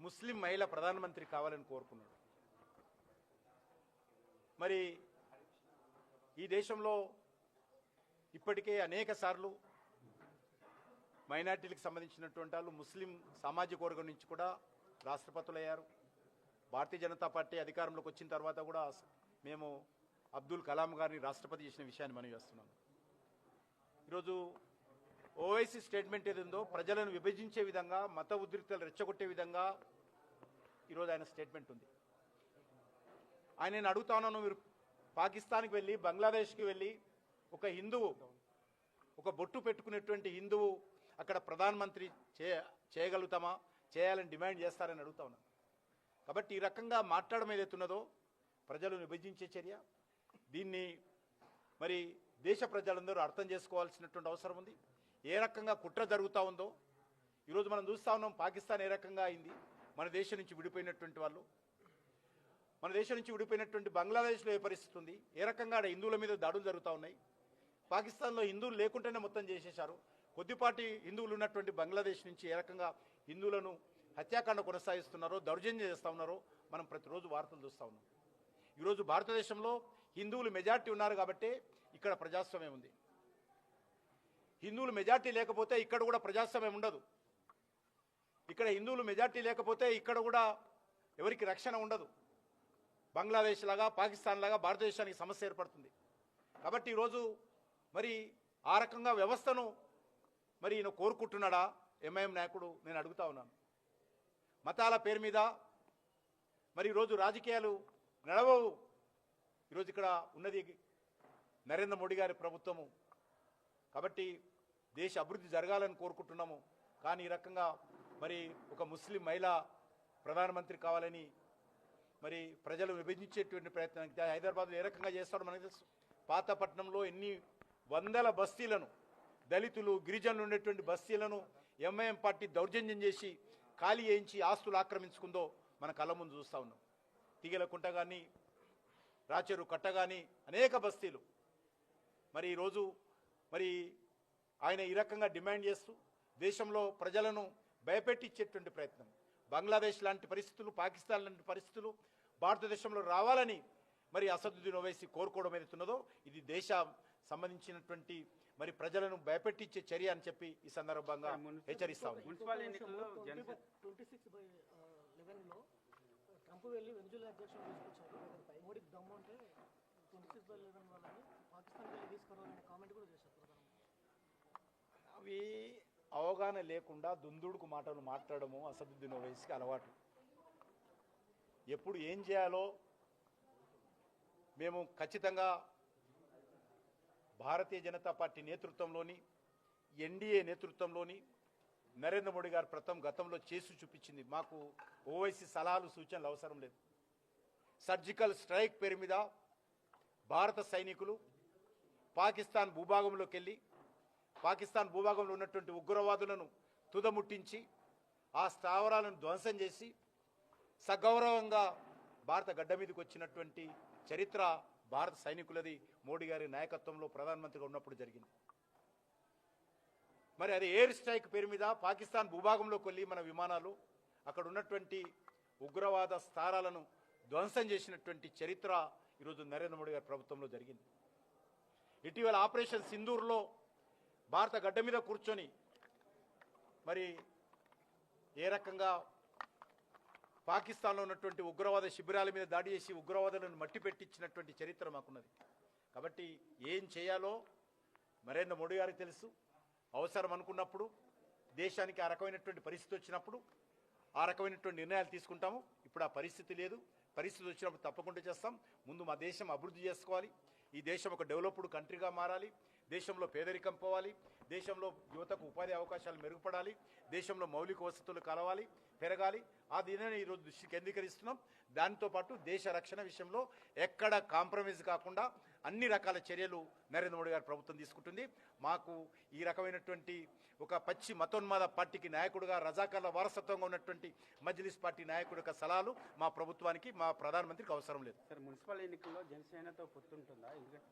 ముస్లిం మహిళ ప్రధానమంత్రి కావాలని కోరుకున్నాడు. మరి ఈ దేశంలో ఇప్పటికే అనేక సార్లు మైనార్టీలకు సంబంధించినటువంటి వాళ్ళు ముస్లిం సామాజిక వర్గం నుంచి కూడా రాష్ట్రపతులయ్యారు. భారతీయ జనతా పార్టీ అధికారంలోకి వచ్చిన తర్వాత కూడా మేము అబ్దుల్ కలాం గారిని రాష్ట్రపతి చేసిన విషయాన్ని మనం చేస్తున్నాం. ఈరోజు ఓవైసీ స్టేట్మెంట్ ఏదో ప్రజలను విభజించే విధంగా, మత ఉద్రిక్తలు రెచ్చగొట్టే విధంగా ఈరోజు ఆయన స్టేట్మెంట్ ఉంది. ఆయన నేను అడుగుతా ఉన్నాను, మీరు పాకిస్తాన్కి వెళ్ళి, బంగ్లాదేశ్కి వెళ్ళి ఒక హిందువు, ఒక బొట్టు పెట్టుకునేటువంటి హిందువు అక్కడ ప్రధానమంత్రి చేయగలుగుతామా, చేయాలని డిమాండ్ చేస్తారని అడుగుతా ఉన్నాను. కాబట్టి ఈ రకంగా మాట్లాడడం ఏదైతున్నదో ప్రజలను విభజించే చర్య. దీన్ని మరి దేశ ప్రజలందరూ అర్థం చేసుకోవాల్సినటువంటి అవసరం ఉంది. ఏ రకంగా కుట్ర జరుగుతూ ఉందో ఈరోజు మనం చూస్తూ ఉన్నాం. పాకిస్తాన్ ఏ రకంగా అయింది, మన దేశం నుంచి విడిపోయినటువంటి వాళ్ళు, మన దేశం నుంచి విడిపోయినటువంటి బంగ్లాదేశ్లో ఏ పరిస్థితి ఉంది, ఏ రకంగా హిందువుల మీద దాడులు జరుగుతూ ఉన్నాయి. పాకిస్తాన్లో హిందువులు లేకుంటేనే మొత్తం చేసేశారు. కొద్దిపాటి హిందువులు ఉన్నటువంటి బంగ్లాదేశ్ నుంచి ఏ రకంగా హిందువులను హత్యాకాండ కొనసాగిస్తున్నారో, దౌర్జన్యం చేస్తూ ఉన్నారో మనం ప్రతిరోజు వార్తలు చూస్తూ ఉన్నాం. ఈరోజు భారతదేశంలో హిందువులు మెజార్టీ ఉన్నారు కాబట్టి ఇక్కడ ప్రజాస్వామ్యం ఉంది. హిందువులు మెజార్టీ లేకపోతే ఇక్కడ కూడా ప్రజాస్వామ్యం ఉండదు. ఇక్కడ హిందువులు మెజార్టీ లేకపోతే ఇక్కడ కూడా ఎవరికి రక్షణ ఉండదు. బంగ్లాదేశ్ లాగా, పాకిస్తాన్ లాగా భారతదేశానికి సమస్య ఏర్పడుతుంది. కాబట్టి ఈరోజు మరి ఆ రకంగా వ్యవస్థను మరి ఈయన కోరుకుంటున్నాడా ఎంఐఎం నాయకుడు, నేను అడుగుతా ఉన్నాను. మతాల పేరు మీద మరి ఈరోజు రాజకీయాలు నడవవు. ఈరోజు ఇక్కడ ఉన్నది నరేంద్ర మోడీ గారి ప్రభుత్వము. కాబట్టి దేశ అభివృద్ధి జరగాలని కోరుకుంటున్నాము. కానీ ఈ రకంగా మరి ఒక ముస్లిం మహిళ ప్రధానమంత్రి కావాలని మరి ప్రజలు విభజించేటువంటి ప్రయత్నం హైదరాబాద్లో ఏ రకంగా చేస్తాడో మనకు తెలుసు. పాతపట్నంలో ఎన్ని వందల బస్తీలను, దళితులు, గిరిజనులు ఉండేటువంటి బస్తీలను ఎంఐఎం పార్టీ దౌర్జన్యం చేసి ఖాళీ చేయించి ఆస్తులు ఆక్రమించుకుందో మన కళ్ళ ముందు చూస్తూ ఉన్నాం. తిగలకుంట కానీ, రాచెరు కట్ట కానీ అనేక బస్తీలు. మరి ఈరోజు మరి ఆయన ఈ రకంగా డిమాండ్ చేస్తూ దేశంలో ప్రజలను భయపెట్టించేటువంటి ప్రయత్నం, బంగ్లాదేశ్ లాంటి పరిస్థితులు, పాకిస్తాన్ లాంటి పరిస్థితులు భారతదేశంలో రావాలని మరి అసదుద్దీన్ ఓవైసీ కోరుకోవడం ఏదైతున్నదో ఇది దేశ సంబంధించినటువంటి మరి ప్రజలను భయపెట్టించే చర్య అని చెప్పి ఈ సందర్భంగా హెచ్చరిస్తా ఉన్నాం. మున్సిపల్ ఎన్నికల్లో 26/11లో ట్రంప్ వెళ్ళి వెనిజులా అధ్యక్షుడు తీసుకొచ్చారు. మోడీకి దమ్ము అంటే 26/11 వాళ్ళని పాకిస్తాన్ వెళ్ళి తీసుకురావాలనే కామెంట్ కూడా చేశారు ప్రధానమంత్రి. అవి అవగాహన లేకుండా దుందుడుకు మాటలు మాట్లాడము అసదుద్దీన్ ఓవైసీకి అలవాటు. ఎప్పుడు ఏం చేయాలో మేము ఖచ్చితంగా భారతీయ జనతా పార్టీ నేతృత్వంలోని, ఎన్డీఏ నేతృత్వంలోని నరేంద్ర మోడీ గారు గతంలో చేసి చూపించింది. మాకు ఓవైసీ సలహాలు, సూచనలు అవసరం లేదు. సర్జికల్ స్ట్రైక్ పేరు మీద భారత సైనికులు పాకిస్తాన్ భూభాగంలోకి వెళ్ళి పాకిస్తాన్ భూభాగంలో ఉన్నటువంటి ఉగ్రవాదులను తుదముట్టించి ఆ స్థావరాలను ధ్వంసం చేసి సగౌరవంగా భారత గడ్డ మీదకి వచ్చినటువంటి చరిత్ర భారత సైనికులది. మోడీ గారి నాయకత్వంలో ప్రధానమంత్రిగా ఉన్నప్పుడు జరిగింది. మరి అది ఎయిర్ స్ట్రైక్ పేరు మీద పాకిస్తాన్ భూభాగంలోకి వెళ్ళి మన విమానాలు అక్కడ ఉన్నటువంటి ఉగ్రవాద స్థావరాలను ధ్వంసం చేసినటువంటి చరిత్ర ఈరోజు నరేంద్ర మోడీ గారి ప్రభుత్వంలో జరిగింది. ఇటీవల ఆపరేషన్ సింధూర్లో భారత గడ్డ మీద కూర్చొని మరి ఏ రకంగా పాకిస్తాన్లో ఉన్నటువంటి ఉగ్రవాద శిబిరాల మీద దాడి చేసి ఉగ్రవాదులను మట్టి పెట్టించినటువంటి చరిత్ర మాకున్నది. కాబట్టి ఏం చేయాలో నరేంద్ర మోడీ గారికి తెలుసు. అవసరం అనుకున్నప్పుడు, దేశానికి ఆ రకమైనటువంటి పరిస్థితి వచ్చినప్పుడు ఆ రకమైనటువంటి నిర్ణయాలు తీసుకుంటాము. ఇప్పుడు ఆ పరిస్థితి లేదు. పరిస్థితి వచ్చినప్పుడు తప్పకుండా చేస్తాం. ముందు మా దేశం అభివృద్ధి చేసుకోవాలి. ఈ దేశం ఒక డెవలప్డ్ కంట్రీగా మారాలి. దేశంలో పేదరికం పోవాలి. దేశంలో యువతకు ఉపాధి అవకాశాలు మెరుగుపడాలి. దేశంలో మౌలిక వసతులు కలవాలి, పెరగాలి. ఆ దీనిని ఈరోజు దృష్టి కేంద్రీకరిస్తున్నాం. దాంతోపాటు దేశ రక్షణ విషయంలో ఎక్కడ కాంప్రమైజ్ కాకుండా అన్ని రకాల చర్యలు నరేంద్ర మోడీ గారి ప్రభుత్వం తీసుకుంటుంది. మాకు ఈ రకమైనటువంటి ఒక పచ్చి మతోన్మాద పార్టీకి నాయకుడుగా, రజాకార్ల వారసత్వంగా ఉన్నటువంటి మజ్లిస్ పార్టీ నాయకుడి యొక్క సలహాలు మా ప్రభుత్వానికి, మా ప్రధానమంత్రికి అవసరం లేదు. సార్, మున్సిపల్ ఎన్నికల్లో జనసేనతో పొత్తుంటుందా? ఎందుకంటే